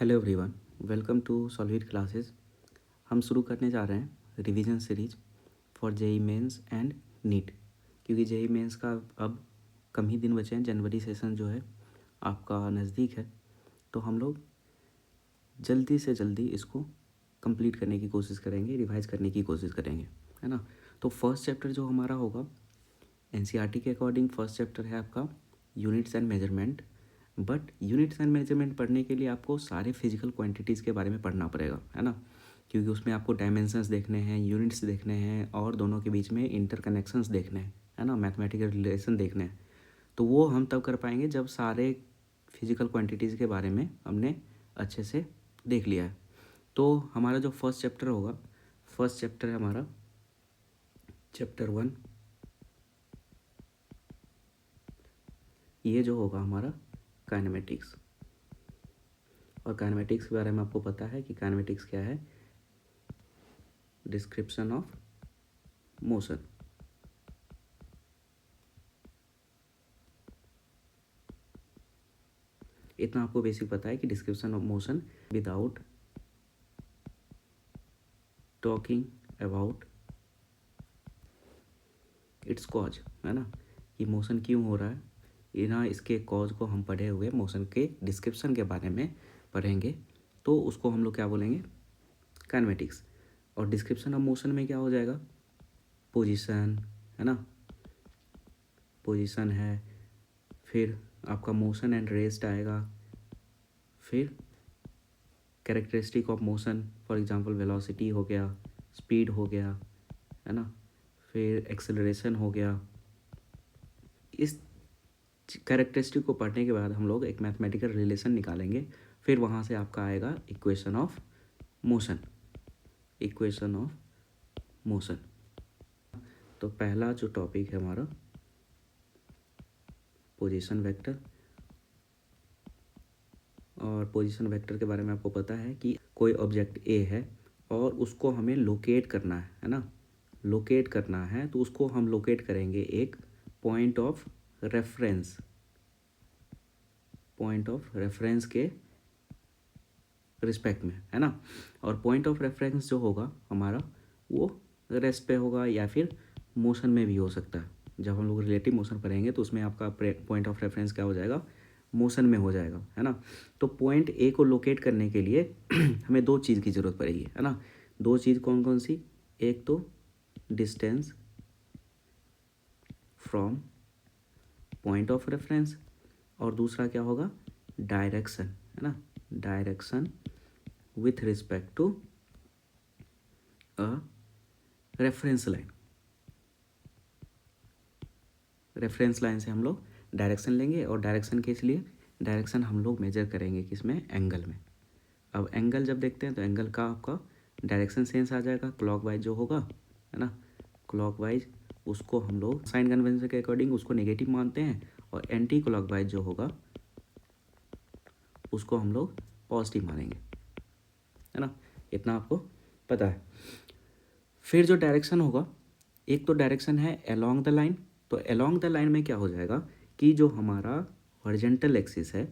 Hello everyone, welcome to solid classes. हम शुरू करने जा रहे हैं revision series for JEE Mains and NEET, क्योंकि जेई मेंस का अब कम ही दिन बचे हैं। जनवरी सेशन जो है आपका नज़दीक है, तो हम लोग जल्दी से जल्दी इसको कंप्लीट करने की कोशिश करेंगे, रिवाइज करने की कोशिश करेंगे, है ना। तो फर्स्ट चैप्टर जो हमारा होगा एनसीईआरटी के अकॉर्डिंग, फर्स्ट चैप्टर है आपका units and measurement. But units and measurement पढ़ने के लिए आपको सारे फिजिकल क्वांटिटीज़ के बारे में पढ़ना पड़ेगा, है ना, क्योंकि उसमें आपको डायमेंशंस देखने हैं, यूनिट्स देखने हैं और दोनों के बीच में इंटरकनेक्शंस देखने हैं, है ना, मैथमेटिकल रिलेशन देखने हैं। तो वो हम तब कर पाएंगे जब सारे फिजिकल क्वांटिटीज़ के बारे में हमने अच्छे से देख लिया है। तो हमारा जो फर्स्ट चैप्टर होगा, फर्स्ट चैप्टर है हमारा चैप्टर 1। ये जो होगा हमारा काइनेमेटिक्स, और काइनेमेटिक्स के बारे में आपको पता है कि काइनेमेटिक्स क्या है, डिस्क्रिप्शन ऑफ मोशन। इतना आपको बेसिक पता है कि description of motion without talking about it's cause, है ना, कि मोशन क्यों हो रहा है, ये ना, इसके कॉज को हम पढ़े हुए मोशन के डिस्क्रिप्शन के बारे में पढ़ेंगे, तो उसको हम लोग क्या बोलेंगे, काइनेमेटिक्स। और डिस्क्रिप्शन ऑफ मोशन में क्या हो जाएगा, पोजीशन, है ना, पोजीशन है, फिर आपका मोशन एंड रेस्ट आएगा, फिर characteristic of motion, for example velocity हो गया, स्पीड हो गया, है ना, फिर एक्सेलरेशन हो गया। इस कैरेक्टरिस्टिक को पढ़ने के बाद हम लोग एक मैथमेटिकल रिलेशन निकालेंगे, फिर वहाँ से आपका आएगा equation of motion, equation of motion. तो पहला जो टॉपिक है हमारा पोजीशन वेक्टर, और पोजीशन वेक्टर के बारे में आपको पता है कि कोई ऑब्जेक्ट ए है और उसको हमें लोकेट करना है ना, लोकेट करना है, तो उसको हम लोकेट करेंगे एक point of reference, point of reference के रिस्पेक्ट में, है ना। और पॉइंट ऑफ रेफरेंस जो होगा हमारा वो रेस्ट पे होगा या फिर मोशन में भी हो सकता है। जब हम लोग रिलेटिव मोशन पढ़ेंगे तो उसमें आपका पॉइंट ऑफ रेफरेंस क्या हो जाएगा, मोशन में हो जाएगा, है ना। तो पॉइंट ए को लोकेट करने के लिए हमें दो चीज़ की ज़रूरत पड़ेगी, है ना। दो चीज़ कौन कौन सी, एक तो distance from point of reference, और दूसरा क्या होगा, डायरेक्शन, है ना, direction with respect to a reference line. Reference line से हम लोग डायरेक्शन लेंगे, और डायरेक्शन किस लिए, डायरेक्शन हम लोग मेजर करेंगे किसमें, एंगल में। अब एंगल जब देखते हैं तो एंगल का आपका डायरेक्शन सेंस आ जाएगा, क्लॉकवाइज जो होगा, है ना, क्लॉकवाइज, उसको हम लोग साइन कन्वेंशन के अकॉर्डिंग उसको नेगेटिव मानते हैं, और एंटी क्लॉकवाइज जो होगा उसको हम लोग पॉजिटिव मानेंगे, है ना। इतना आपको पता है। फिर जो डायरेक्शन होगा, एक तो डायरेक्शन है अलोंग द लाइन, तो अलोंग द लाइन में क्या हो जाएगा कि जो हमारा हॉरिजॉन्टल एक्सिस है,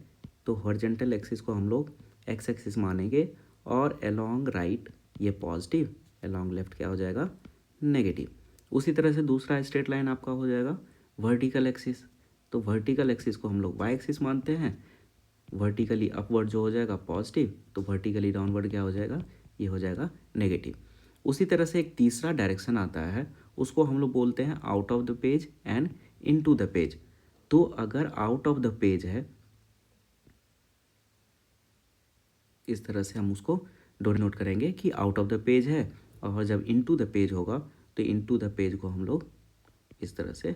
तो हॉरिजॉन्टल एक्सिस को हम लोग एक्स एक्सिस मानेंगे, और अलोंग राइट ये पॉजिटिव, अलोंग लेफ्ट क्या हो जाएगा, नेगेटिव। उसी तरह से दूसरा स्ट्रेट लाइन आपका हो जाएगा वर्टिकल एक्सिस, तो वर्टिकल एक्सिस को हम लोग वाई एक्सिस मानते हैं, वर्टिकली अपवर्ड जो हो जाएगा पॉजिटिव, तो वर्टिकली डाउनवर्ड क्या हो जाएगा, ये हो जाएगा नेगेटिव। उसी तरह से एक तीसरा डायरेक्शन आता है, उसको हम लोग बोलते हैं out of the page and into the page. तो अगर आउट ऑफ द पेज है, इस तरह से हम उसको डिनोट करेंगे कि आउट ऑफ द पेज है, और जब इनटू द पेज होगा तो इनटू द पेज को हम लोग इस तरह से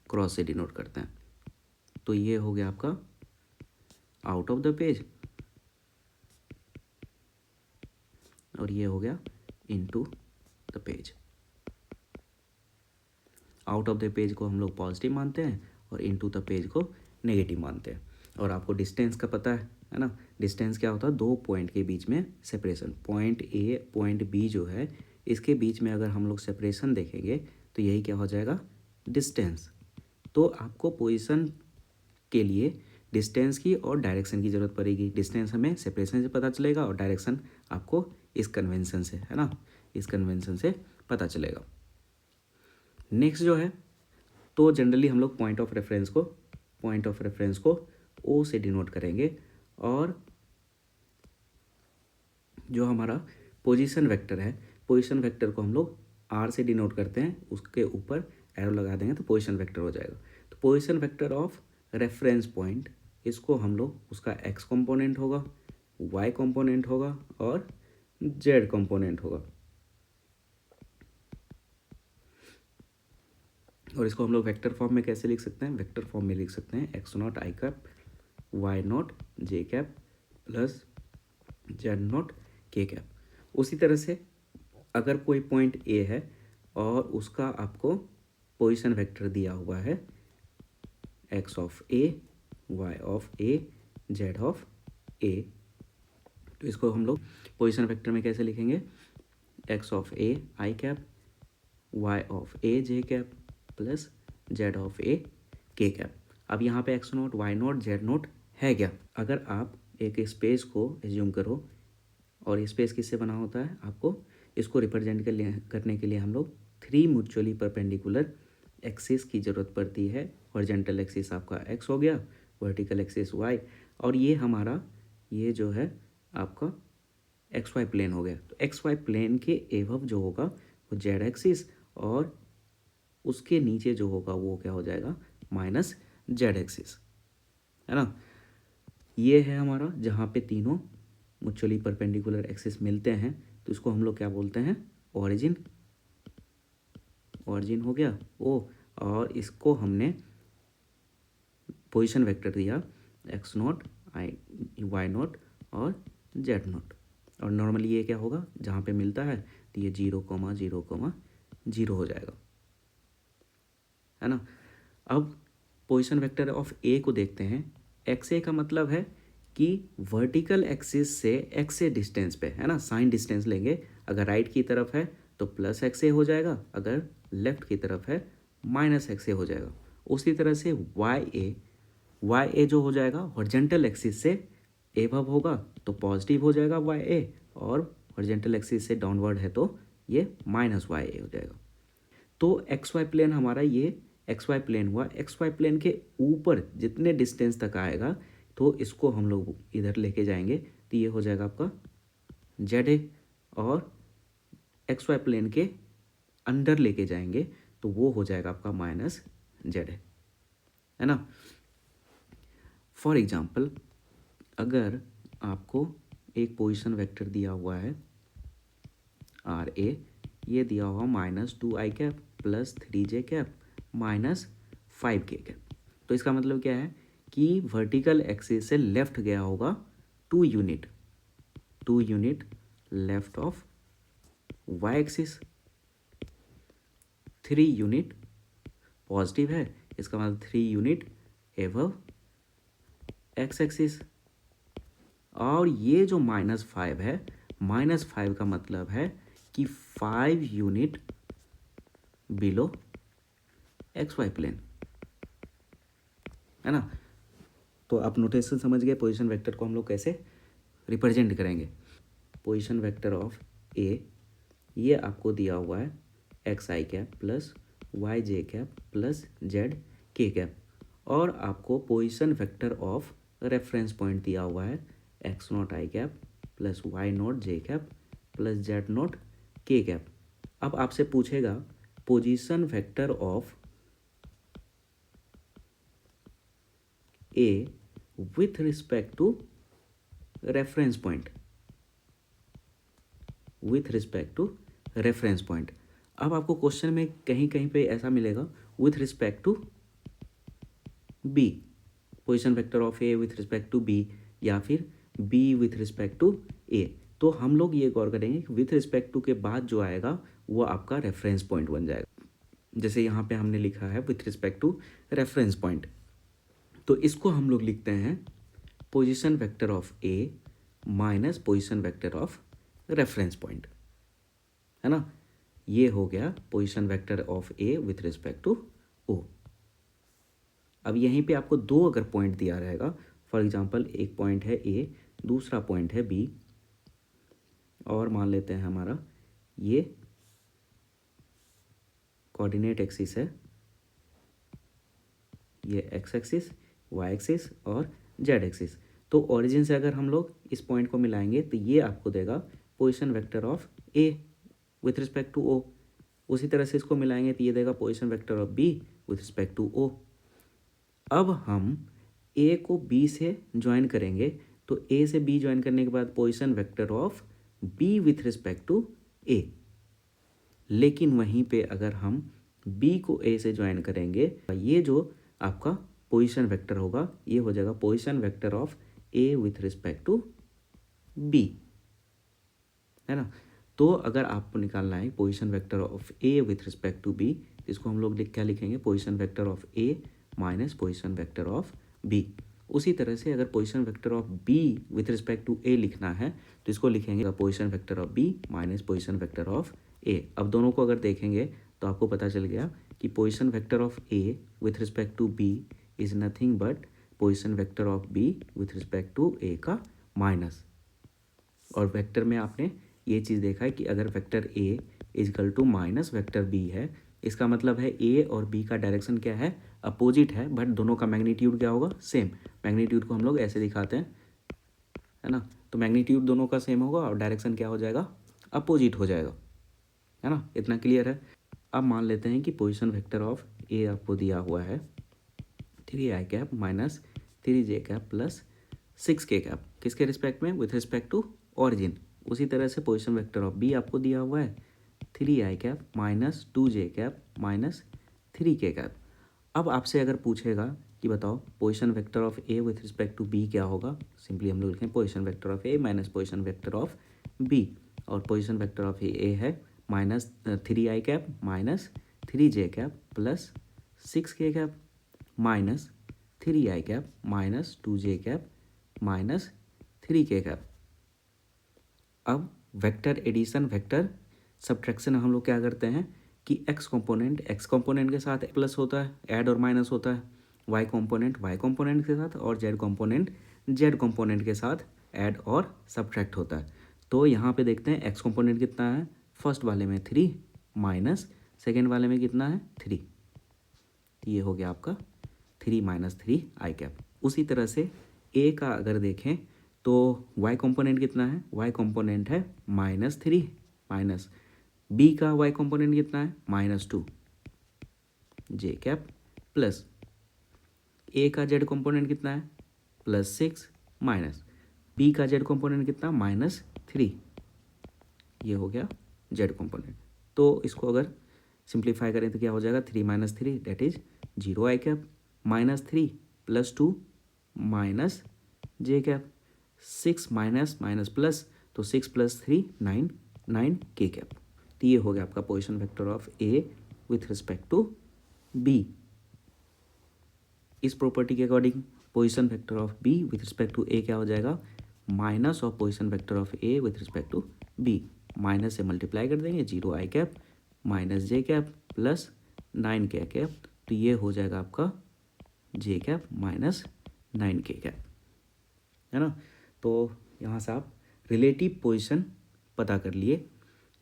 क्रॉस से डिनोट करते हैं। तो ये हो गया आपका आउट ऑफ द पेज, और ये हो गया into the page. Out of the page को हम लोग पॉजिटिव मानते हैं, और इनटू द पेज को नेगेटिव मानते हैं। और आपको डिस्टेंस का पता है ना, डिस्टेंस क्या होता है, दो पॉइंट के बीच में separation, point A point B जो है, इसके बीच में अगर हम लोग सेपरेशन देखेंगे तो यही क्या हो जाएगा, डिस्टेंस। तो आपको पोजीशन के लिए डिस्टेंस की और डायरेक्शन की ज़रूरत पड़ेगी। डिस्टेंस हमें सेपरेशन से पता चलेगा और डायरेक्शन आपको इस कन्वेंशन से, है ना, इस कन्वेंशन से पता चलेगा। नेक्स्ट जो है, तो जनरली हम लोग पॉइंट ऑफ रेफरेंस को ओ से डिनोट करेंगे, और जो हमारा पोजीशन वेक्टर है, पोजीशन वेक्टर को हम लोग आर से डिनोट करते हैं, उसके ऊपर एरो लगा देंगे तो पोजीशन वेक्टर हो जाएगा। तो position vector of reference point, इसको हम लोग, उसका एक्स कंपोनेंट होगा, वाई कंपोनेंट होगा और जेड कंपोनेंट होगा, और इसको हम लोग वेक्टर फॉर्म में कैसे लिख सकते हैं? वेक्टर फॉर्म में लिख सकते हैं x naught i cap y naught j cap plus z naught k cap. उसी तरह से अगर कोई पॉइंट ए है और उसका आपको पोजीशन वेक्टर दिया हुआ है x of A, y of A, z of A, तो इसको हम लोग पोजीशन वेक्टर में कैसे लिखेंगे? X of A i cap, y of A j cap plus z of A k cap. अब यहाँ पे x naught, y naught, z naught है क्या? अगर आप एक स्पेस को एज्यूम करो, और स्पेस किससे बना होता है? आपको इसको रिप्रेजेंट करने के लिए हम लोग 3 म्यूचुअली परपेंडिकुलर एक्सिस की ज़रूरत पड़ती है। हॉरिजॉन्टल एक्सिस आपका एक्स हो गया, वर्टिकल एक्सिस वाई, और ये हमारा, ये जो है आपका एक्स वाई प्लेन हो गया। तो एक्स वाई प्लेन के एवब जो होगा वो जेड एक्सिस, और उसके नीचे जो होगा वो क्या हो जाएगा? माइनस जेड एक्सिस, है ना। ये है हमारा जहाँ पे तीनों म्यूचुअली परपेंडिकुलर एक्सिस मिलते हैं, तो इसको हम लोग क्या बोलते हैं? ओरिजिन। ओरिजिन हो गया ओ, और इसको हमने पोजीशन वेक्टर दिया x naught i y naught और जेड नॉट, और नॉर्मली ये क्या होगा? जहाँ पे मिलता है तो ये 0,0,0 हो जाएगा, है ना। अब पोजीशन वेक्टर ऑफ ए को देखते हैं। एक्स ए का मतलब है कि वर्टिकल एक्सिस से एक्स ए डिस्टेंस पे, है ना, साइन डिस्टेंस लेंगे। अगर राइट की तरफ है तो प्लस एक्स ए हो जाएगा, अगर लेफ्ट की तरफ है माइनस एक्स ए हो जाएगा। उसी तरह से वाई ए जो हो जाएगा हॉरिजॉन्टल एक्सिस से एबव होगा तो पॉजिटिव हो जाएगा वाई ए, और हॉरिजॉन्टल एक्सिस से डाउनवर्ड है तो ये माइनस वाई ए हो जाएगा। तो एक्स वाई प्लेन हमारा ये एक्स वाई प्लेन हुआ। एक्स वाई प्लेन के ऊपर जितने डिस्टेंस तक आएगा तो इसको हम लोग इधर लेके जाएंगे, तो ये हो जाएगा आपका जेड ए, और एक्स वाई प्लेन के अंदर लेके जाएंगे तो वो हो जाएगा आपका माइनस जेड ए, है ना। फॉर एग्जाम्पल, अगर आपको एक पोजीशन वेक्टर दिया हुआ है आर ए, ये दिया हुआ -2 I cap plus 3 J cap minus 5 के कैप, तो इसका मतलब क्या है कि वर्टिकल एक्सिस से लेफ्ट गया होगा 2 unit left of y axis, 3 unit positive है, इसका मतलब 3 यूनिट एबव एक्स एक्सिस, और ये जो -5 है, -5 का मतलब है कि 5 unit below x y plane, है ना। तो आप नोटेशन समझ गए पोजीशन वेक्टर को हम लोग कैसे रिप्रेजेंट करेंगे। पोजीशन वेक्टर ऑफ ए, ये आपको दिया हुआ है एक्स आई cap plus y j cap plus z के कैप, और आपको position vector of reference point दिया हुआ है x naught i cap plus y naught j cap plus z naught k cap. अब आपसे पूछेगा position vector of A with respect to reference point, with respect to reference point. अब आपको question में कहीं कहीं पे ऐसा मिलेगा with respect to B, position vector of A with respect to B, या फिर B with respect to A. तो हम लोग ये गौर करेंगे कि विथ रिस्पेक्ट टू के बाद जो आएगा वो आपका रेफरेंस पॉइंट बन जाएगा। जैसे यहाँ पे हमने लिखा है with respect to reference point, तो इसको हम लोग लिखते हैं position vector of A minus position vector of reference point, है ना। ये हो गया position vector of A with respect to O. अब यहीं पे आपको दो अगर पॉइंट दिया रहेगा, फॉर एग्जांपल एक पॉइंट है ए, दूसरा पॉइंट है बी, और मान लेते हैं हमारा ये कोऑर्डिनेट एक्सिस है, ये एक्स एक्सिस, वाई एक्सिस और जेड एक्सिस। तो ओरिजिन से अगर हम लोग इस पॉइंट को मिलाएंगे तो ये आपको देगा position vector of A with respect to O. उसी तरह से इसको मिलाएंगे तो ये देगा position vector of B with respect to O. अब हम ए को बी से ज्वाइन करेंगे, तो ए से बी ज्वाइन करने के बाद position vector of B with respect to A. लेकिन वहीं पे अगर हम बी को ए से ज्वाइन करेंगे, ये जो आपका पोजीशन वेक्टर होगा ये हो जाएगा position vector of A with respect to B, है ना। तो अगर आपको निकालना है position vector of A with respect to B, इसको हम लोग क्या लिखेंगे, position vector of A minus position vector of B. उसी तरह से अगर position vector of B with respect to A लिखना है तो इसको लिखेंगे position vector of B minus position vector of A. अब दोनों को अगर देखेंगे तो आपको पता चल गया कि position vector of A with respect to B is nothing but position vector of B with respect to A का माइनस। और वेक्टर में आपने ये चीज़ देखा है कि अगर vector a is equal to minus vector b है, इसका मतलब है ए और बी का डायरेक्शन क्या है, अपोजिट है, बट दोनों का मैग्नीट्यूड क्या होगा, सेम। मैग्नीट्यूड को हम लोग ऐसे दिखाते हैं, है ना। तो मैग्नीट्यूड दोनों का सेम होगा और डायरेक्शन क्या हो जाएगा, अपोजिट हो जाएगा, है ना। इतना क्लियर है। अब मान लेते हैं कि पोजीशन वेक्टर ऑफ ए आपको दिया हुआ है 3i cap minus 3j cap plus 6k cap, किसके रिस्पेक्ट में, विथ रिस्पेक्ट टू ऑरिजिन। उसी तरह से पोजीशन वेक्टर ऑफ बी आपको दिया हुआ है 3i cap minus 2j cap minus 3k cap. अब आपसे अगर पूछेगा कि बताओ position vector of A with respect to B क्या होगा, सिंपली हम लोग लिखें position vector of A minus position vector of B. और पोजीशन वेक्टर ऑफ ए है minus 3i cap minus 3j cap plus 6k cap minus 3i cap minus 2j cap minus 3k cap. अब vector addition vector subtraction हम लोग क्या करते हैं कि x component के साथ प्लस होता है, ऐड और माइनस होता है, वाई कंपोनेंट के साथ, और जेड कंपोनेंट के साथ ऐड और सब्ट्रैक्ट होता है। तो यहाँ पे देखते हैं एक्स कंपोनेंट कितना है, फर्स्ट वाले में 3 माइनस सेकेंड वाले में कितना है 3, ये हो गया आपका 3 माइनस 3i कैप। उसी तरह से ए का अगर देखें तो y कंपोनेंट कितना है, y कंपोनेंट है -3 माइनस b का y कंपोनेंट कितना है -2 j कैप प्लस a का z कंपोनेंट कितना है +6 माइनस b का z कंपोनेंट कितना -3, ये हो गया z कंपोनेंट। तो इसको अगर सिंप्लीफाई करें तो क्या हो जाएगा 3 minus 3 that is 0i cap -3 + 2 minus j cap 6 minus minus plus, तो 6 + 3 9k कैप। तो ये हो गया आपका position vector of A with respect to B. इस प्रॉपर्टी के according position vector of B with respect to A क्या हो जाएगा, minus of position vector of A with respect to B. Minus से मल्टीप्लाई कर देंगे 0i cap minus j cap plus 9k cap, तो ये हो जाएगा आपका j cap minus 9k cap, है ना। तो यहाँ से आप रिलेटिव पोजीशन पता कर लिए।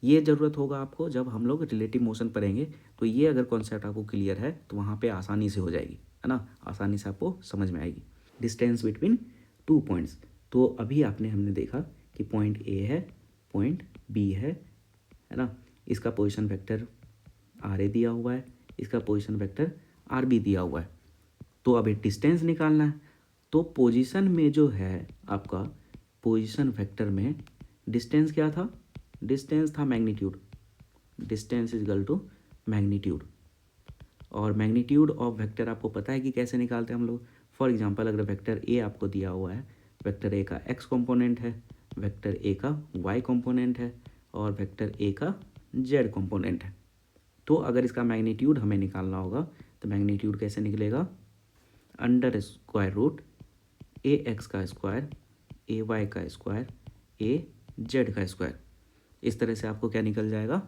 ये ज़रूरत होगा आपको जब हम लोग रिलेटिव मोशन पढ़ेंगे, तो ये अगर कॉन्सेप्ट आपको क्लियर है तो वहाँ पे आसानी से हो जाएगी, है ना, आसानी से आपको समझ में आएगी। डिस्टेंस बिटवीन 2 पॉइंट्स, तो अभी हमने देखा कि पॉइंट ए है, पॉइंट बी है ना, इसका पोजीशन वेक्टर आर ए दिया हुआ है, इसका पोजीशन वेक्टर आर बी दिया हुआ है। तो अभी डिस्टेंस निकालना है, तो पोजीशन में जो है आपका पोजीशन वेक्टर में डिस्टेंस क्या था, डिस्टेंस था magnitude, distance is equal to magnitude. और मैग्नीट्यूड ऑफ वेक्टर आपको पता है कि कैसे निकालते हैं हम लोग। फॉर एग्जांपल अगर वेक्टर ए आपको दिया हुआ है, वेक्टर ए का एक्स कंपोनेंट है, वेक्टर ए का वाई कंपोनेंट है और वेक्टर ए का जेड कंपोनेंट है, तो अगर इसका मैग्नीट्यूड हमें निकालना होगा तो मैग्नीट्यूड कैसे निकलेगा, अंडर स्क्वायर रूट ए एक्स का स्क्वायर ए वाई का स्क्वायर ए जेड का स्क्वायर। इस तरह से आपको क्या निकल जाएगा,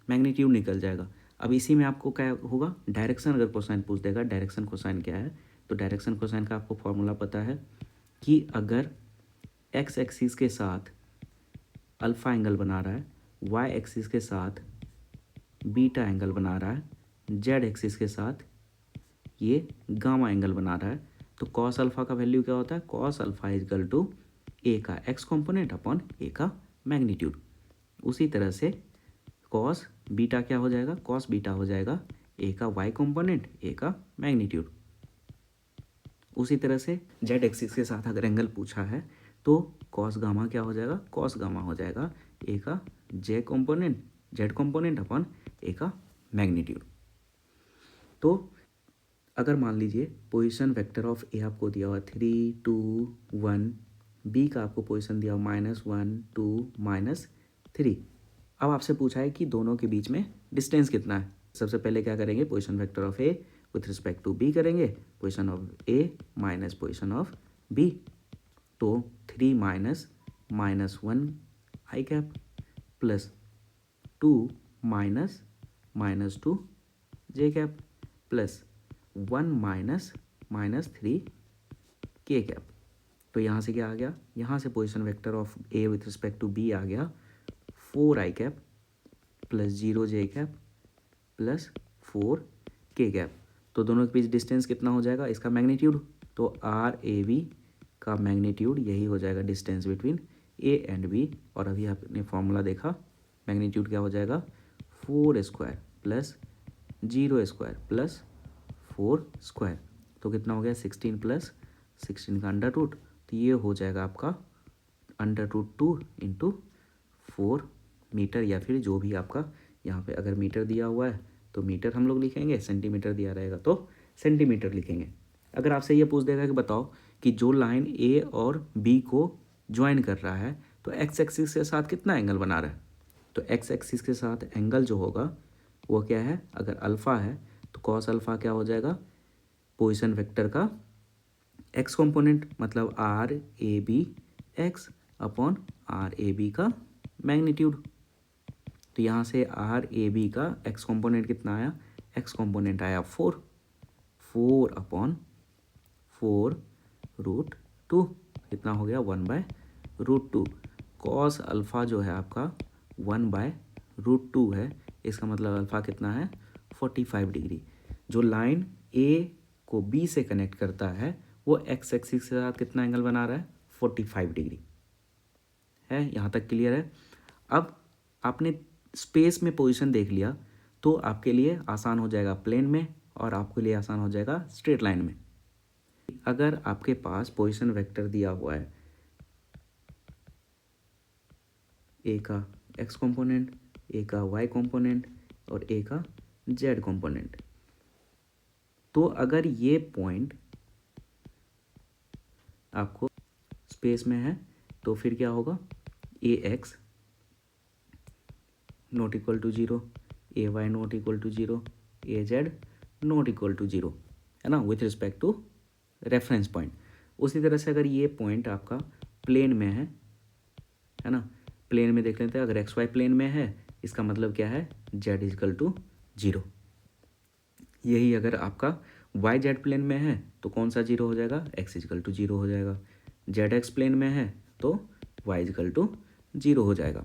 मैग्नीट्यूड निकल जाएगा। अब इसी में आपको क्या होगा, डायरेक्शन अगर कोसाइन पूछ देगा, डायरेक्शन कोसाइन क्या है, तो डायरेक्शन कोसाइन का आपको फॉर्मूला पता है कि अगर एक्स एक्सिस के साथ अल्फ़ा एंगल बना रहा है, वाई एक्सिस के साथ बीटा एंगल बना रहा है, जेड एक्सिस के साथ ये गामा एंगल बना रहा है, तो कॉस अल्फ़ा का वैल्यू क्या होता है? Cos alpha is equal to A का एक्स कॉम्पोनेंट अपॉन ए का मैग्नीट्यूड। उसी तरह से कॉस बीटा क्या हो जाएगा? कॉस बीटा हो जाएगा ए का वाई कॉम्पोनेंट ए का मैग्नीट्यूड। उसी तरह से जेड एक्सिस के साथ अगर एंगल पूछा है तो कॉस गामा क्या हो जाएगा? कॉस गामा हो जाएगा ए का जेड कॉम्पोनेंट अपॉन ए का मैग्नीट्यूड। तो अगर मान लीजिए पोजीशन वेक्टर ऑफ ए आपको दिया हुआ 3 2 1, बी का आपको पोजीशन दिया हुआ -1 2 -3। अब आपसे पूछा है कि दोनों के बीच में डिस्टेंस कितना है। सबसे पहले क्या करेंगे? Position vector of A with respect to B करेंगे, position of A minus position of B. तो 3 -1 I cap plus 2 -2 J cap plus 1 -3 के कैप। तो यहाँ से क्या आ गया? यहाँ से position vector of A with respect to B आ गया 4 I cap plus 0 J cap plus 4 K cap. तो दोनों के बीच डिस्टेंस कितना हो जाएगा? इसका मैग्नीट्यूड, तो आर ए बी का मैग्नीट्यूड यही हो जाएगा distance between A and B. और अभी आपने फॉर्मूला देखा, मैग्नीट्यूड क्या हो जाएगा? 4 square plus 0 square plus 4 square. तो कितना हो गया? 16 प्लस 16 का अंडर रूट, तो ये हो जाएगा आपका √2 इंटू 4 मीटर, या फिर जो भी आपका यहाँ पे अगर मीटर दिया हुआ है तो मीटर हम लोग लिखेंगे, सेंटीमीटर दिया रहेगा तो सेंटीमीटर लिखेंगे। अगर आपसे ये पूछ देगा कि बताओ कि जो लाइन ए और बी को ज्वाइन कर रहा है तो एक्स एक्सिस के साथ कितना एंगल बना रहा है, तो एक्स एक्सिस के साथ एंगल जो होगा वो क्या है? अगर अल्फ़ा है तो कॉस अल्फ़ा क्या हो जाएगा? पोजीशन वेक्टर का एक्स कंपोनेंट, मतलब r A B x upon r A B का मैग्नीट्यूड। तो यहाँ से आर ए बी का एक्स कंपोनेंट कितना आया? एक्स कंपोनेंट आया 4 अपॉन 4√2, कितना हो गया? 1/√2। कॉस अल्फ़ा जो है आपका 1/√2 है, इसका मतलब अल्फ़ा कितना है? 45 डिग्री। जो लाइन ए को बी से कनेक्ट करता है वो एक्स एक्सिस के साथ कितना एंगल बना रहा है? 45 डिग्री है। यहाँ तक क्लियर है? अब आपने स्पेस में पोजीशन देख लिया तो आपके लिए आसान हो जाएगा प्लेन में, और आपके लिए आसान हो जाएगा स्ट्रेट लाइन में। अगर आपके पास पोजीशन वेक्टर दिया हुआ है ए का एक्स कंपोनेंट, ए का वाई कंपोनेंट और ए का जेड कंपोनेंट, तो अगर ये पॉइंट आपको स्पेस में है तो फिर क्या होगा? A X not equal to 0, A Y not equal to 0, A Z not equal to 0, है ना, with respect to reference point. उसी तरह से अगर ये पॉइंट आपका प्लेन में है ना, प्लेन में देख लेते हैं। अगर एक्स वाई प्लेन में है इसका मतलब क्या है? Z is equal to 0। यही अगर आपका वाई जेड प्लेन में है तो कौन सा 0 हो जाएगा? एक्स इजकल टू 0 हो जाएगा। जेड एक्स प्लेन में है तो वाई इजकल टू 0 हो जाएगा।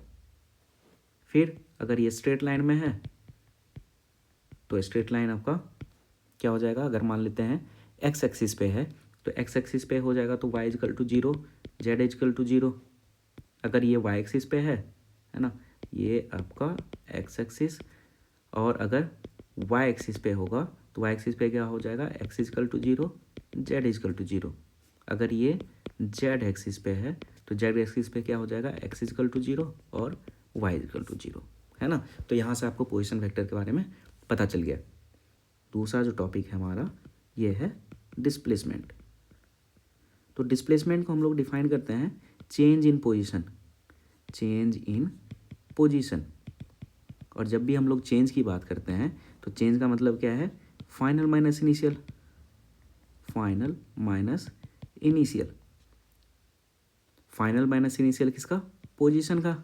फिर अगर ये स्ट्रेट लाइन में है तो स्ट्रेट लाइन आपका क्या हो जाएगा? अगर मान लेते हैं एक्स एक्सिस पे है तो एक्स एक्सिस पे हो जाएगा तो y is equal to 0, z is equal to 0। अगर ये वाई एक्सिस पे है ना, ये आपका एक्स एक्सिस, और अगर वाई एक्सिस पे होगा तो वाई एक्सिस पे क्या हो जाएगा? X is equal to 0, z is equal to 0। अगर ये जेड एक्सिस पे है तो जेड एक्सिस पे क्या हो जाएगा? एक्स इजकल टू 0 और वाई इजकल टू 0, है ना। तो यहाँ से आपको पोजीशन वेक्टर के बारे में पता चल गया। दूसरा जो टॉपिक है हमारा ये है डिस्प्लेसमेंट। तो डिस्प्लेसमेंट को हम लोग डिफाइन करते हैं चेंज इन पोजीशन। और जब भी हम लोग चेंज की बात करते हैं तो चेंज का मतलब क्या है? Final minus initial. Final minus initial किसका? पोजीशन का।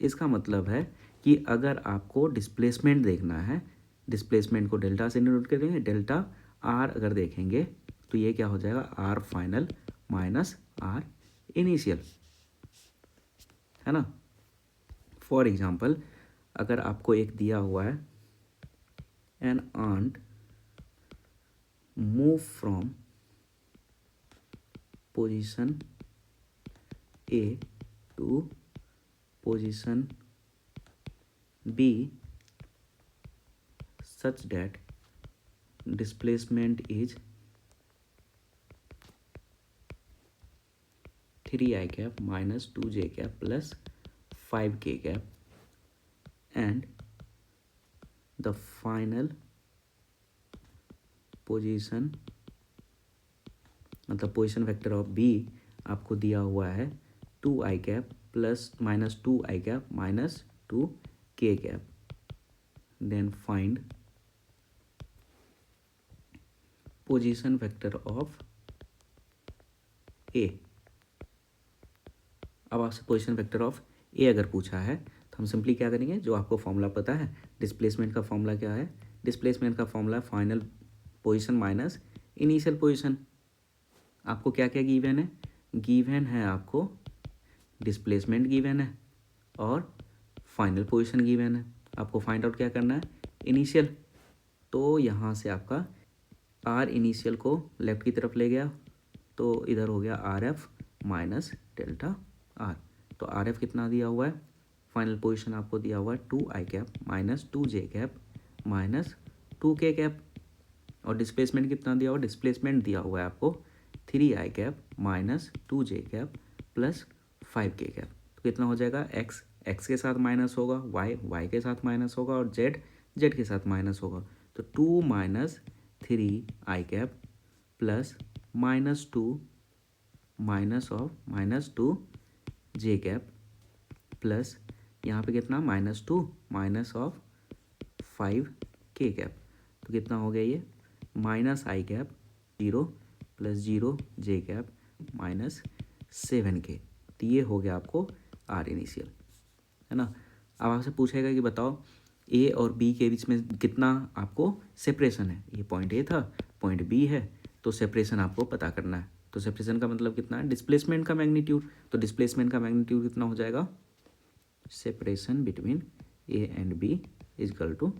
इसका मतलब है कि अगर आपको डिस्प्लेसमेंट देखना है, डिस्प्लेसमेंट को डेल्टा से डिनोट करेंगे, डेल्टा आर अगर देखेंगे तो ये क्या हो जाएगा, r final minus r initial, है ना। फॉर एग्जाम्पल अगर आपको एक दिया हुआ है an ant move from position A to position B such that displacement is 3 I cap minus 2 j cap plus 5 k cap and the final position मतलब position vector of B आपको दिया हुआ है 2 I cap plus minus 2 I cap minus 2 k cap, then find position vector of A. अब आपसे position vector of ए अगर पूछा है तो हम सिंपली क्या करेंगे, जो आपको फॉर्मूला पता है डिस्प्लेसमेंट का फॉर्मूला क्या है, डिस्प्लेसमेंट का formula final position minus initial position. आपको क्या क्या गिवन है, गिवन है आपको डिस्प्लेसमेंट गिवन है और फाइनल पोजीशन गिवन है। आपको फाइंड आउट क्या करना है, इनिशियल। तो यहाँ से आपका आर इनिशियल को लेफ्ट की तरफ ले गया तो इधर हो गया R F minus delta R. तो आर एफ कितना दिया हुआ है, फाइनल पोजीशन आपको दिया हुआ है 2 I cap minus 2 J cap minus 2 K cap, और डिस्प्लेसमेंट कितना दिया हुआ है, डिस्प्लेसमेंट दिया हुआ है आपको 3 आई cap minus 2 J cap plus 5 के कैप। तो कितना हो जाएगा, एक्स एक्स के साथ माइनस होगा, वाई वाई के साथ माइनस होगा और जेड जेड के साथ माइनस होगा। तो 2 minus 3 I cap plus minus 2 minus of minus 2 J cap plus यहाँ पे कितना माइनस 2 माइनस ऑफ 5 के कैप। तो कितना हो गया ये माइनस आई cap 0 plus 0 J cap minus 7 के। तो ये हो गया आपको आर इनिशियल, है ना। अब आपसे पूछेगा कि बताओ ए और बी के बीच में कितना आपको सेपरेशन है। ये पॉइंट ए था, पॉइंट बी है, तो सेपरेशन आपको पता करना है। तो सेपरेशन का मतलब कितना है, डिस्प्लेसमेंट का मैग्नीट्यूड। तो डिस्प्लेसमेंट का मैग्नीट्यूड कितना हो जाएगा, separation between A and B is equal to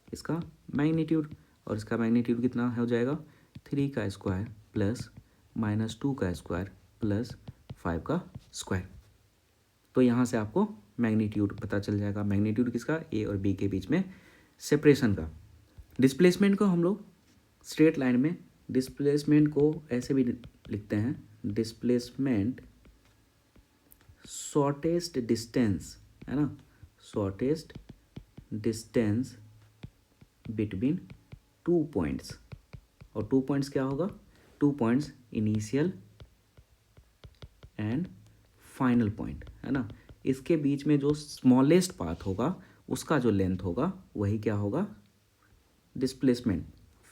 इसका मैग्नीट्यूड, और इसका मैग्नीट्यूड कितना हो जाएगा 3 का स्क्वायर प्लस माइनस 2 का स्क्वायर प्लस 5 का स्क्वायर। तो यहाँ से आपको मैग्नीट्यूड पता चल जाएगा, मैग्नीट्यूड किसका, ए और बी के बीच में सेपरेशन का। डिस्प्लेसमेंट को हम लोग स्ट्रेट लाइन में, डिस्प्लेसमेंट को ऐसे भी लिखते हैं, डिस्प्लेसमेंट शॉर्टेस्ट डिस्टेंस, है ना, शॉर्टेस्ट डिस्टेंस बिटवीन 2 पॉइंट्स। और 2 पॉइंट्स क्या होगा, 2 points initial and final point, है ना। इसके बीच में जो स्मॉलेस्ट पाथ होगा उसका जो लेंथ होगा वही क्या होगा, डिस्प्लेसमेंट।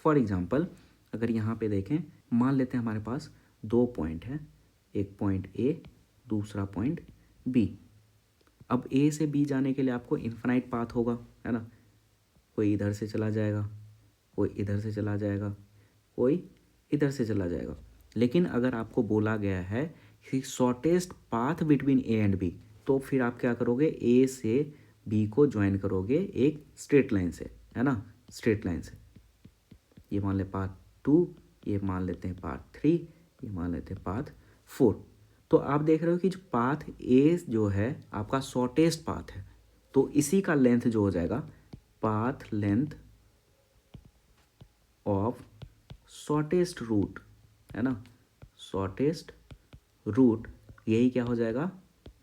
फॉर एग्जांपल अगर यहाँ पे देखें, मान लेते हैं हमारे पास 2 पॉइंट है, एक पॉइंट ए दूसरा पॉइंट बी। अब ए से बी जाने के लिए आपको इन्फिनाइट पाथ होगा, है ना। कोई इधर से चला जाएगा, कोई इधर से चला जाएगा, कोई इधर से चला जाएगा। लेकिन अगर आपको बोला गया है कि shortest path between A and B, तो फिर आप क्या करोगे, ए से बी को ज्वाइन करोगे एक स्ट्रेट लाइन से, है ना, स्ट्रेट लाइन से। ये मान ले पाथ 2, ये मान लेते हैं पाथ 3, ये मान लेते हैं पाथ 4। तो आप देख रहे हो कि जो पाथ ए जो है आपका शॉर्टेस्ट पाथ है, तो इसी का लेंथ जो हो जाएगा, path length of shortest route, है ना, शॉर्टेस्ट रूट, यही क्या हो जाएगा,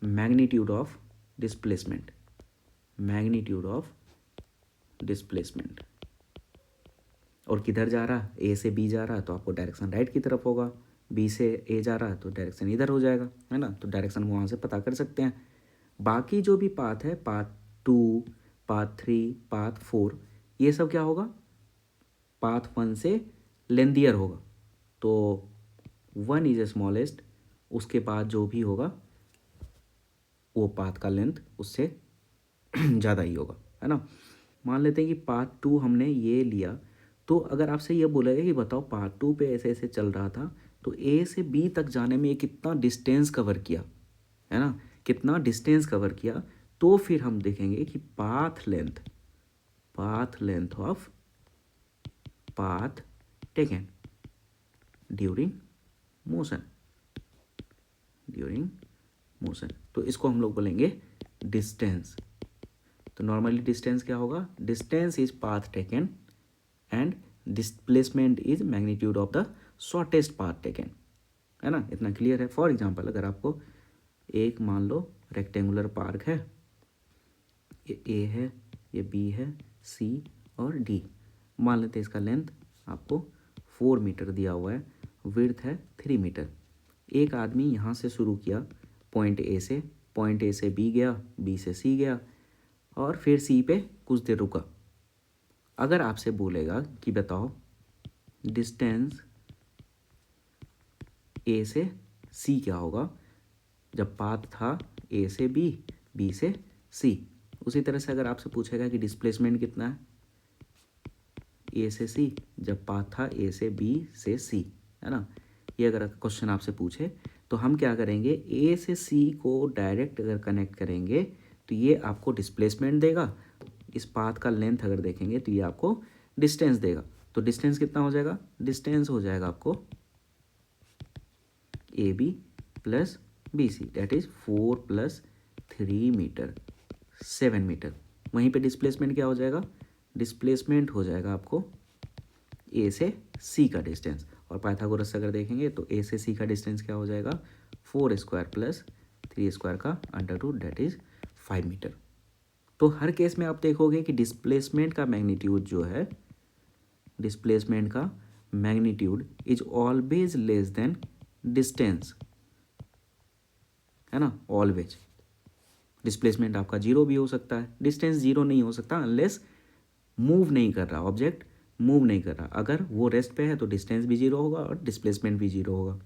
magnitude of displacement, magnitude of displacement. और किधर जा रहा, ए से बी जा रहा है तो आपको डायरेक्शन राइट की तरफ होगा, बी से ए जा रहा है तो डायरेक्शन इधर हो जाएगा, है ना। तो डायरेक्शन वहाँ से पता कर सकते हैं। बाकी जो भी पाथ है, पाथ 2, पाथ 3, पाथ 4, ये सब क्या होगा, पाथ 1 से लेंथियर होगा। तो 1 इज स्मॉलेस्ट, उसके बाद जो भी होगा वो पाथ का लेंथ उससे ज़्यादा ही होगा, है ना। मान लेते हैं कि पाथ 2 हमने ये लिया, तो अगर आपसे ये बोलेगा कि बताओ पार्ट 2 पे ऐसे ऐसे चल रहा था, तो ए से बी तक जाने में ये कितना डिस्टेंस कवर किया, है ना, कितना डिस्टेंस कवर किया, तो फिर हम देखेंगे कि path length of path taken during motion, तो इसको हम लोग बोलेंगे डिस्टेंस। तो नॉर्मली डिस्टेंस क्या होगा, distance is path taken and displacement is magnitude of the shortest path taken, है ना, इतना क्लियर है। फॉर एग्जांपल अगर आपको एक मान लो रेक्टेंगुलर पार्क है, ये ए है, ये बी है, सी और डी, मान लेते हैं इसका लेंथ आपको 4 मीटर दिया हुआ है, विड्थ है 3 मीटर। एक आदमी यहाँ से शुरू किया पॉइंट ए से बी गया, बी से सी गया और फिर सी पे कुछ देर रुका। अगर आपसे बोलेगा कि बताओ डिस्टेंस ए से सी क्या होगा जब पाथ था ए से बी, बी से सी, उसी तरह से अगर आपसे पूछेगा कि डिस्प्लेसमेंट कितना है ए से सी जब पाथ था ए से बी से सी, है ना, ये अगर क्वेश्चन आपसे पूछे तो हम क्या करेंगे, ए से सी को डायरेक्ट अगर कनेक्ट करेंगे तो ये आपको डिस्प्लेसमेंट देगा, इस पाथ का लेंथ अगर देखेंगे तो ये आपको डिस्टेंस देगा। तो डिस्टेंस कितना हो जाएगा, डिस्टेंस हो जाएगा आपको A B plus B C, that is 4 + 3 metre 7 metre. वहीं पे डिस्प्लेसमेंट क्या हो जाएगा, डिस्प्लेसमेंट हो जाएगा आपको ए से सी का डिस्टेंस, और पाइथागोरस से अगर देखेंगे तो ए से सी का डिस्टेंस क्या हो जाएगा, 4² + 3² का √, दैट इज 5 मीटर। तो हर केस में आप देखोगे कि डिस्प्लेसमेंट का मैग्नीट्यूड जो है, डिस्प्लेसमेंट का magnitude is always less than distance, है ना, ऑलवेज। डिस्प्लेसमेंट आपका 0 भी हो सकता है, डिस्टेंस 0 नहीं हो सकता अनलेस मूव नहीं कर रहा, ऑब्जेक्ट मूव नहीं कर रहा। अगर वो रेस्ट पे है तो डिस्टेंस भी 0 होगा और डिस्प्लेसमेंट भी 0 होगा।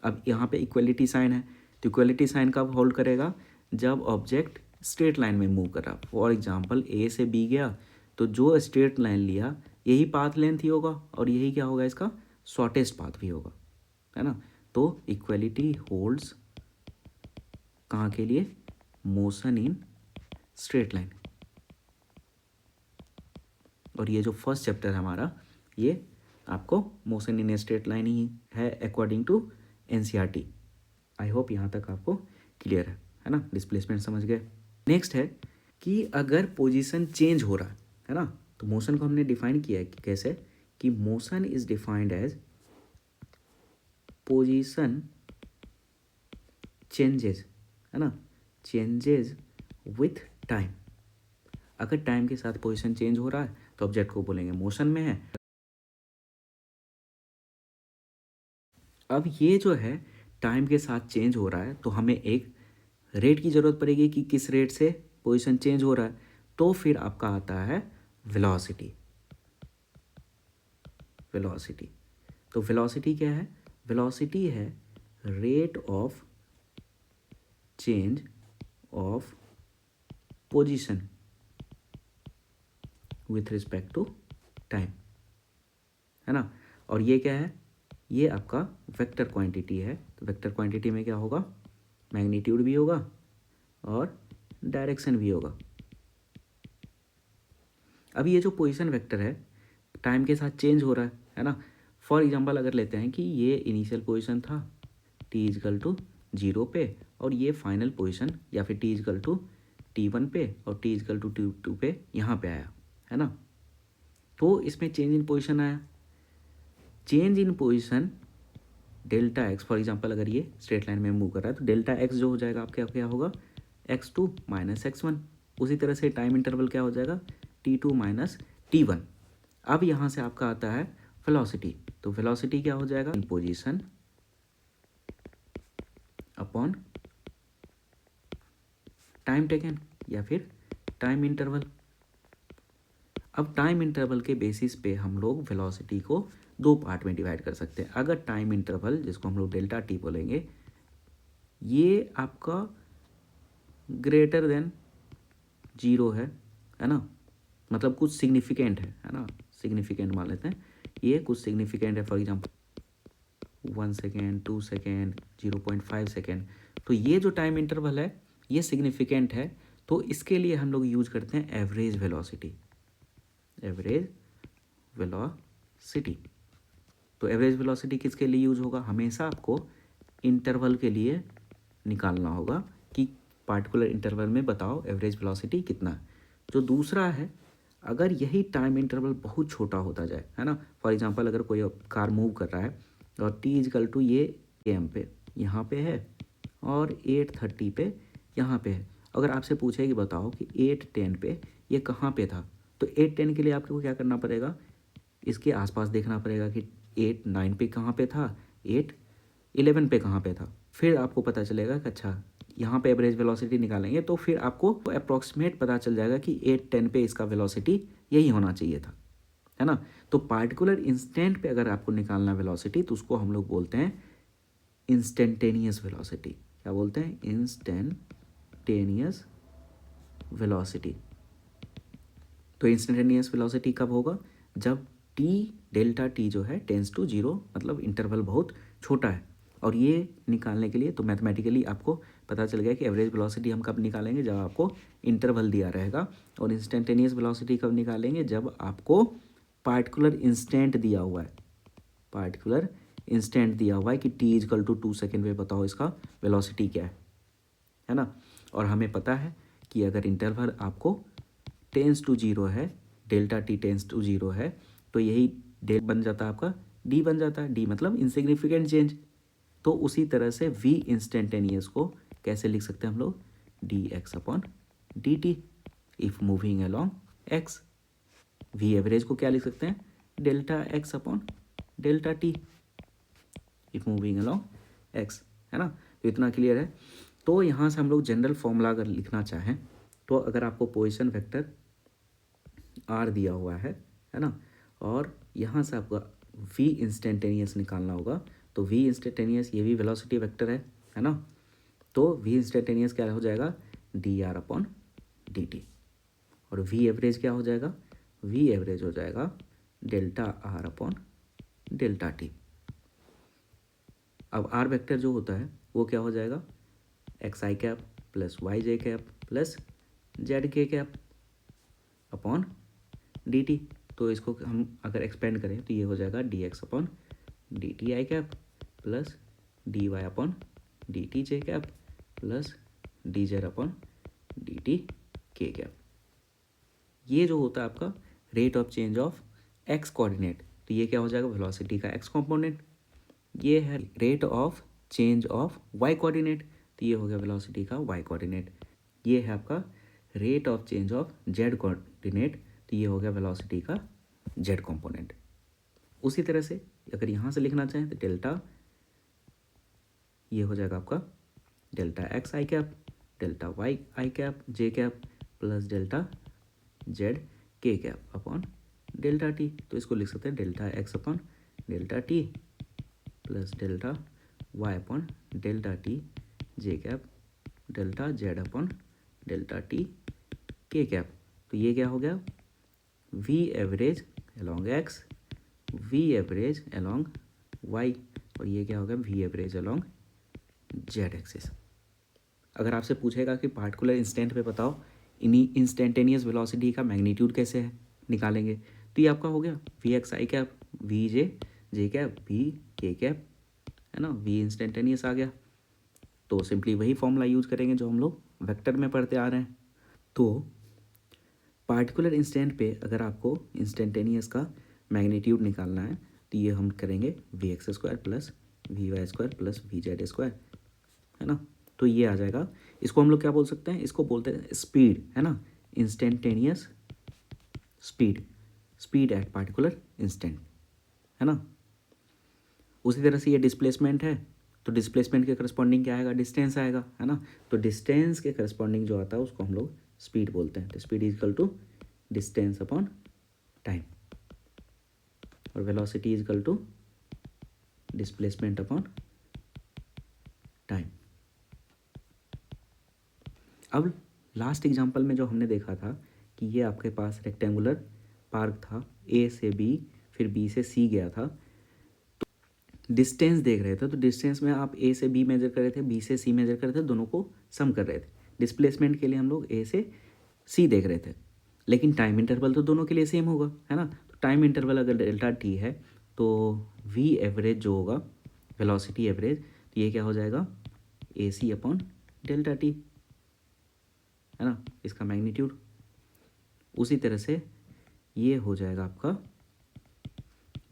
अब यहाँ पे इक्वलिटी साइन है, तो इक्वलिटी साइन कब होल्ड करेगा, जब ऑब्जेक्ट स्ट्रेट लाइन में मूव कर रहा। फॉर एग्जांपल ए से बी गया तो जो स्ट्रेट लाइन लिया यही पाथ लेंथ ही होगा और यही क्या होगा, इसका शॉर्टेस्ट पाथ भी होगा, है ना। तो इक्वलिटी होल्ड्स कहाँ के लिए, मोशन इन स्ट्रेट लाइन। और ये जो फर्स्ट चैप्टर है हमारा, ये आपको मोशन इन स्ट्रेट लाइन ही है according to NCERT. I hope यहाँ तक आपको क्लियर है ना, डिस्प्लेसमेंट समझ गए। नेक्स्ट है कि अगर पोजीशन चेंज हो रहा है ना, तो मोशन को हमने डिफाइन किया है कि कैसे, कि motion is defined as position changes, है ना, चेंजेस विथ टाइम। अगर टाइम के साथ पोजीशन चेंज हो रहा है तो ऑब्जेक्ट को बोलेंगे मोशन में है। अब ये जो है टाइम के साथ चेंज हो रहा है तो हमें एक रेट की ज़रूरत पड़ेगी कि किस रेट से पोजीशन चेंज हो रहा है, तो फिर आपका आता है वेलोसिटी। वेलोसिटी, तो वेलोसिटी क्या है, वेलोसिटी है rate of change of position with respect to time, है ना। और ये क्या है, ये आपका वेक्टर क्वांटिटी है। तो वेक्टर क्वांटिटी में क्या होगा, मैग्नीट्यूड भी होगा और डायरेक्शन भी होगा। अब ये जो पोजीशन वेक्टर है टाइम के साथ चेंज हो रहा है ना। फॉर एग्जांपल अगर लेते हैं कि ये इनिशियल पोजीशन था t = 0 पे, और ये फाइनल पोजीशन या फिर t = t1 पे और t = t2 पे यहाँ पे आया, है ना। तो इसमें चेंज इन पोजीशन आया, change in position delta x. For example अगर ये स्ट्रेट लाइन में मूव कर रहा है तो डेल्टा एक्स जो हो जाएगा आपका क्या होगा, x2 - x1। उसी तरह से टाइम इंटरवल क्या हो जाएगा, t2 - t1। अब यहाँ से आपका आता है वेलोसिटी, तो वेलोसिटी क्या हो जाएगा, पोजीशन अपॉन टाइम टेकन या फिर टाइम इंटरवल। अब टाइम इंटरवल के बेसिस पे हम लोग वेलोसिटी को 2 पार्ट में डिवाइड कर सकते हैं। अगर टाइम इंटरवल जिसको हम लोग डेल्टा टी बोलेंगे, ये आपका ग्रेटर देन 0 है ना, मतलब कुछ सिग्निफिकेंट है ना, सिग्निफिकेंट मान लेते हैं, ये कुछ सिग्निफिकेंट है, for example 1 second, 2 second, 0.5 second, तो ये जो टाइम इंटरवल है ये सिग्निफिकेंट है, तो इसके लिए हम लोग यूज करते हैं एवरेज वेलोसिटी। एवरेज वेलोसिटी, तो एवरेज वेलोसिटी किसके लिए यूज होगा, हमेशा आपको इंटरवल के लिए निकालना होगा कि पार्टिकुलर इंटरवल में बताओ एवरेज वेलोसिटी कितना है। जो दूसरा है, अगर यही टाइम इंटरवल बहुत छोटा होता जाए, है ना, फॉर एग्जांपल अगर कोई कार मूव कर रहा है और t इजकल टू ये am पे यहाँ पे है और 8:30 पे यहाँ पे है, अगर आपसे पूछे कि बताओ कि 8:10 पे ये कहाँ पे था, तो 8:10 के लिए आपको क्या करना पड़ेगा, इसके आसपास देखना पड़ेगा कि 8:09 पे कहाँ पे था, 8:11 पे कहाँ पे था, फिर आपको पता चलेगा कि अच्छा यहाँ पे एवरेज वेलोसिटी निकालेंगे, तो फिर आपको अप्रॉक्सीमेट पता चल जाएगा कि 8:10 पे इसका वेलोसिटी यही होना चाहिए था, है ना। तो पार्टिकुलर इंस्टेंट पे अगर आपको निकालना वेलोसिटी, तो उसको हम लोग बोलते हैं इंस्टेंटेनियस वेलोसिटी। क्या बोलते हैं, इंस्टेंटेनियस वेलोसिटी। तो इंस्टेंटेनियस वेलोसिटी कब होगा, जब टी डेल्टा टी जो है टेंस टू 0, मतलब इंटरवल बहुत छोटा है। और ये निकालने के लिए तो मैथमेटिकली आपको पता चल गया कि एवरेज वेलोसिटी हम कब निकालेंगे, जब आपको इंटरवल दिया रहेगा, और इंस्टेंटेनियस वेलोसिटी कब निकालेंगे, जब आपको पार्टिकुलर इंस्टेंट दिया हुआ है, पार्टिकुलर इंस्टेंट दिया हुआ है कि t इजकल टू 2 सेकेंड में बताओ इसका वेलोसिटी क्या है ना। और हमें पता है कि अगर इंटरवल आपको टेंस टू 0 है, डेल्टा टी टेंस टू 0 है, तो यही डेल बन जाता है आपका d बन जाता है, d मतलब इनसिग्निफिकेंट चेंज। तो उसी तरह से v इंस्टेंटेनियस को कैसे लिख सकते हैं हम लोग, dx upon dt if moving along x। v average को क्या लिख सकते हैं, delta x upon delta t if moving along x, है ना। तो इतना क्लियर है। तो यहाँ से हम लोग जनरल फॉर्मूला अगर लिखना चाहें, तो अगर आपको पोजीशन वेक्टर r दिया हुआ है ना, और यहाँ से आपको v इंस्टेंटेनियस निकालना होगा, तो v इंस्टेंटेनियस ये भी वेलोसिटी वेक्टर है ना, तो v इंस्टेंटेनियस क्या हो जाएगा, dr अपॉन dt, और v एवरेज क्या हो जाएगा, v एवरेज हो जाएगा delta r upon delta t। अब r वेक्टर जो होता है वो क्या हो जाएगा, एक्स आई cap plus y j cap plus z के कैप अपॉन डी टी। तो इसको हम अगर एक्सपेंड करें तो ये हो जाएगा D X upon D T I cap plus D Y upon D T J cap plus D Z upon D T K cap. ये जो होता है आपका rate of change of X coordinate, तो ये क्या हो जाएगा, वेलोसिटी का एक्स कंपोनेंट। ये है rate of change of Y coordinate, तो ये हो गया वेलोसिटी का वाई कोऑर्डिनेट। ये है आपका rate of change of Z coordinate, तो ये हो गया वेलोसिटी का जेड कंपोनेंट। उसी तरह से अगर यहाँ से लिखना चाहें तो डेल्टा, ये हो जाएगा आपका delta X I cap delta Y I cap J cap plus delta Z के कैप अपॉन डेल्टा टी। तो इसको लिख सकते हैं delta X upon delta T plus delta Y upon delta T J cap delta Z upon delta T K cap. तो ये क्या हो गया, V average along X, V average along Y, और ये क्या होगा, V average along Z axis. अगर आपसे पूछेगा कि पार्टिकुलर इंस्टेंट पे बताओ इन्हीं इंस्टेंटेनियस वेलोसिटी का मैग्नीट्यूड कैसे है निकालेंगे, तो ये आपका हो गया वी एक्स आई cap V J cap V K cap, है ना, वी इंस्टेंटेनियस आ गया। तो सिंपली वही फॉर्मूला यूज करेंगे जो हम लोग वेक्टर में पढ़ते आ रहे हैं। तो पार्टिकुलर इंस्टेंट पे अगर आपको इंस्टेंटेनियस का मैग्नीट्यूड निकालना है, तो ये हम करेंगे V X square plus V Y square plus V Z square, है ना। तो ये आ जाएगा, इसको हम लोग क्या बोल सकते हैं, इसको बोलते हैं स्पीड, है ना, instantaneous speed, speed at particular instant, है ना। उसी तरह से ये डिस्प्लेसमेंट है, तो डिस्प्लेसमेंट के करस्पॉन्डिंग क्या आएगा, डिस्टेंस आएगा, है ना। तो डिस्टेंस के करस्पॉन्डिंग जो आता है उसको हम लोग स्पीड बोलते हैं। तो speed is equal to distance upon time, और velocity is equal to displacement upon time. अब लास्ट एग्जांपल में जो हमने देखा था कि ये आपके पास रेक्टेंगुलर स्पार्क था, ए से बी फिर बी से सी गया था, डिस्टेंस देख रहे थे, तो डिस्टेंस में आप ए से बी मेजर कर रहे थे, बी से सी मेजर कर रहे थे, दोनों को सम कर रहे थे। डिस्प्लेसमेंट के लिए हम लोग ए से सी देख रहे थे, लेकिन टाइम इंटरवल तो दोनों के लिए सेम होगा, है ना। तो टाइम इंटरवल अगर डेल्टा टी है तो वी एवरेज जो होगा, वेलोसिटी एवरेज, तो ये क्या हो जाएगा, ए सी अपॉन डेल्टा टी, है ना, इसका मैग्नीट्यूड। उसी तरह से ये हो जाएगा आपका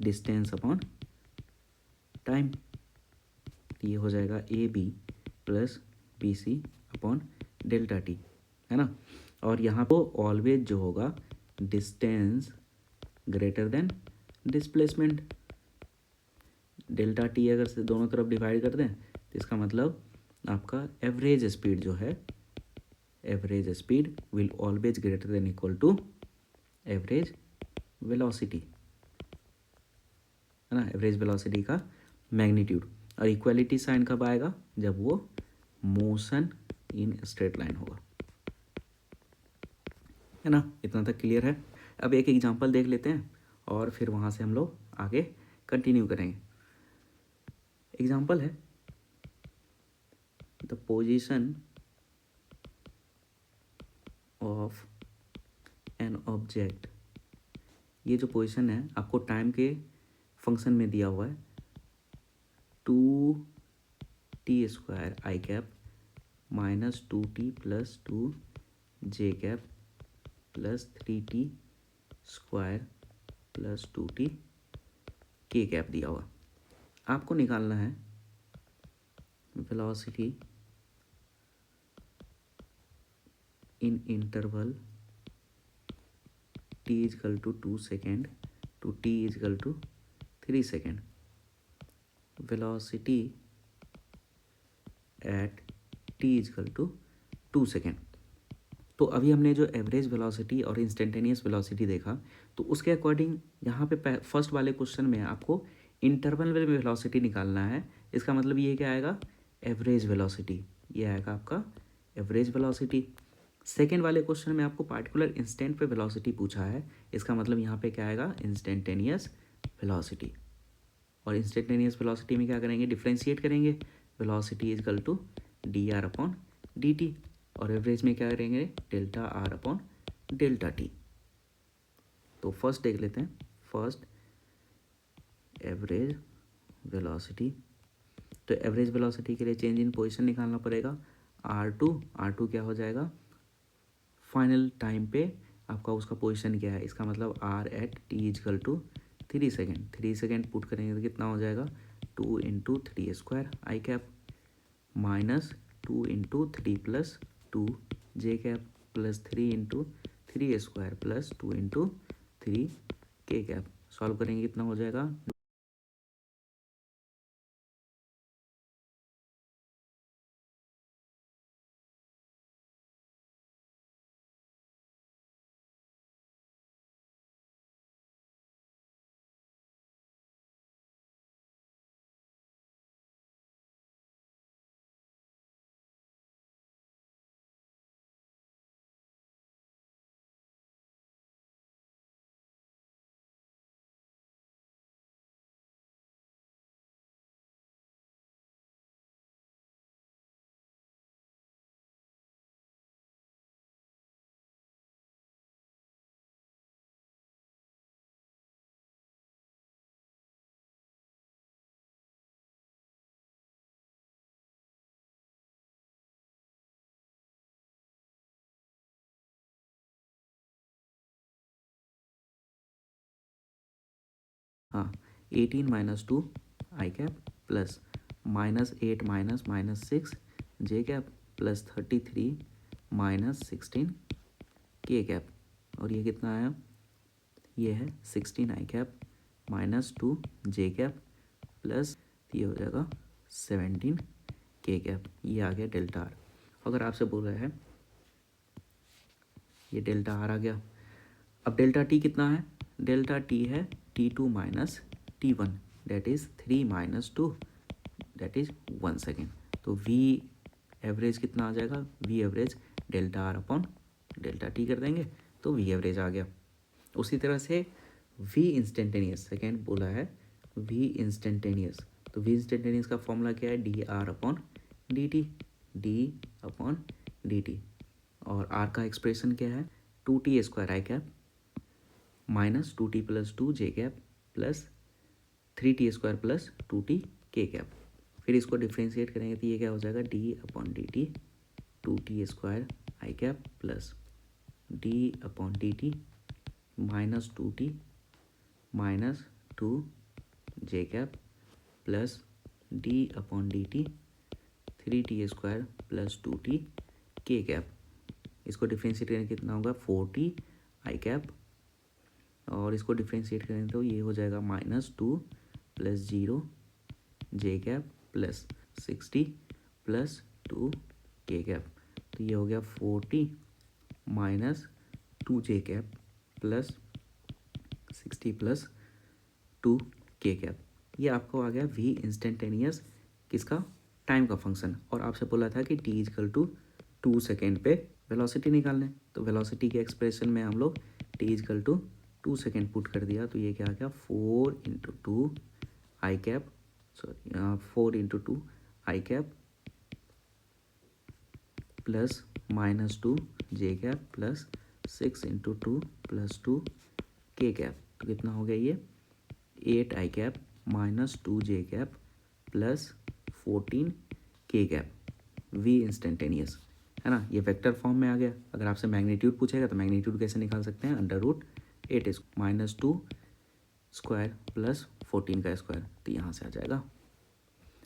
डिस्टेंस अपॉन टाइम, ये हो जाएगा A B plus B C upon delta T, है ना। और यहाँ पर ऑलवेज जो होगा distance greater than displacement. Delta T अगर से दोनों तरफ डिवाइड कर दें तो इसका मतलब आपका एवरेज स्पीड जो है, average speed will always greater than equal to average velocity, है ना, एवरेज वेलोसिटी का मैग्नीट्यूड। और इक्वालिटी साइन कब आएगा, जब वो मोशन इन स्ट्रेट लाइन होगा, है ना। इतना तक क्लियर है। अब एक एग्जांपल देख लेते हैं और फिर वहाँ से हम लोग आगे कंटिन्यू करेंगे। एग्जांपल है the position of an object. ये जो पोजीशन है आपको टाइम के फंक्शन में दिया हुआ है, 2t² I cap minus 2t plus 2j cap plus 3t² plus 2t k cap दिया हुआ। आपको निकालना है velocity in interval t is equal to 2 second to t is equal to 3 second, velocity at t is equal to 2 second. तो अभी हमने जो average velocity और इंस्टेंटेनियस वेलोसिटी देखा, तो उसके अकॉर्डिंग यहाँ पे फर्स्ट वाले क्वेश्चन में आपको इंटरवल में वेलोसिटी निकालना है। इसका मतलब ये क्या आएगा, एवरेज वेलोसिटी, ये आएगा आपका एवरेज वेलोसिटी। सेकेंड वाले क्वेश्चन में आपको पार्टिकुलर इंस्टेंट पे वेलोसिटी पूछा है, इसका मतलब यहाँ पे क्या आएगा, इंस्टेंटेनियस वेलोसिटी। और इंस्टेंटेनियस वेलोसिटी में क्या करेंगे, डिफ्रेंशिएट करेंगे, velocity is equal to D R upon D T, और एवरेज में क्या करेंगे, delta R upon delta T. तो फर्स्ट देख लेते हैं, फर्स्ट एवरेज वेलोसिटी। तो एवरेज वेलोसिटी के लिए चेंज इन पोजीशन निकालना पड़ेगा, R2 क्या हो जाएगा, फाइनल टाइम पे आपका उसका पोजीशन क्या है, इसका मतलब R at T equal to 3 second, 3 second put करेंगे तो कितना हो जाएगा, 2 into 3² I cap minus 2 into 3 plus 2j cap plus 3 into 3² plus 2 into 3k cap. Solve करेंगे कितना हो जाएगा, हाँ 18 माइनस 2 I cap plus -8 minus -6j cap plus 33 minus 16k cap, और ये कितना आया, ये है 16 I cap minus 2j cap plus ये हो जाएगा 17k कैप, ये आ गया डेल्टा आर। अगर आपसे बोल रहे हैं ये डेल्टा आर आ गया, अब डेल्टा टी कितना है, डेल्टा टी है T2 minus T1 that is 3 minus 2 that is 1 second. तो V एवरेज कितना आ जाएगा, V average delta R upon delta T कर देंगे तो V एवरेज आ गया। उसी तरह से वी इंस्टेंटेनियस, सेकेंड बोला है वी इंस्टेंटेनियस, तो वी इंस्टेंटेनियस का फॉर्मूला क्या है, D R upon D T, D upon D T, और आर का एक्सप्रेशन क्या है, 2t square I cap minus 2t plus 2 J cap plus 3t square plus 2t K cap. फिर इसको डिफ्रेंशिएट करेंगे तो ये क्या हो जाएगा, D upon D T 2t square I cap plus D upon D T minus 2t minus 2 J cap plus D upon D T 3t square plus 2t K cap. इसको differentiate करेंगे कितना होगा, 4t आई cap, और इसको differentiate करेंगे तो ये हो जाएगा -2 plus 0 J cap plus 60 plus 2 K cap. तो ये हो गया 4t minus 2 J cap plus 60 plus 2 K cap. ये आपको आ गया वी इंस्टेंटेनियस किसका, टाइम का फंक्शन। और आपसे बोला था कि t इजकल टू 2 सेकेंड पे वेलोसिटी निकालने, तो वेलोसिटी के एक्सप्रेशन में हम लोग t is equal to 2 second put कर दिया, तो ये क्या आ गया 4 into 2 I cap, sorry 4 into 2 I cap plus -2 J cap plus 6 into 2 plus 2 K cap. तो कितना हो गया ये 8 आई cap minus 2 J cap plus 14 के कैप, वी इंस्टेंटेनियस है ना। ये वेक्टर फॉर्म में आ गया। अगर आपसे मैग्नीट्यूड पूछेगा तो मैग्नीट्यूड कैसे निकाल सकते हैं, √8 माइनस 2 स्क्वायर प्लस 14 का स्क्वायर, तो यहाँ से आ जाएगा।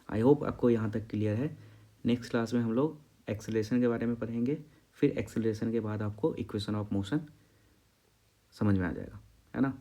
आई होप आपको यहाँ तक क्लियर है। नेक्स्ट क्लास में हम लोग एक्सेलरेशन के बारे में पढ़ेंगे, फिर एक्सेलरेशन के बाद आपको इक्वेशन ऑफ मोशन समझ में आ जाएगा, है ना।